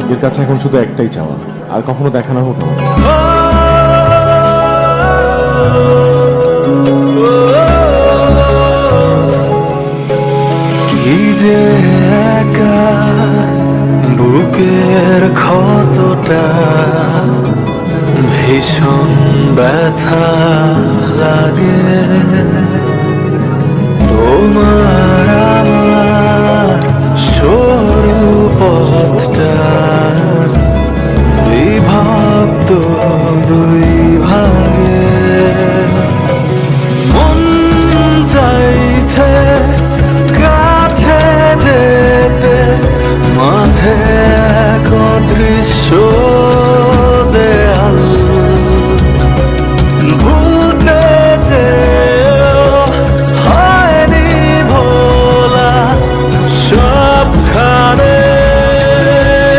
ভাগ্যের কাছে এখন শুধু একটাই চাওয়া, আর কখনো দেখা না হোক আমাদের। কি যে একা বুকের ক্ষতটা ভীষণ ব্যথা লাগে, তোমার আমার সরু পথটা বিভক্ত দুই ভাগে। মন চাইছে কাছে যেতে, মাঝে এক অদৃশ্য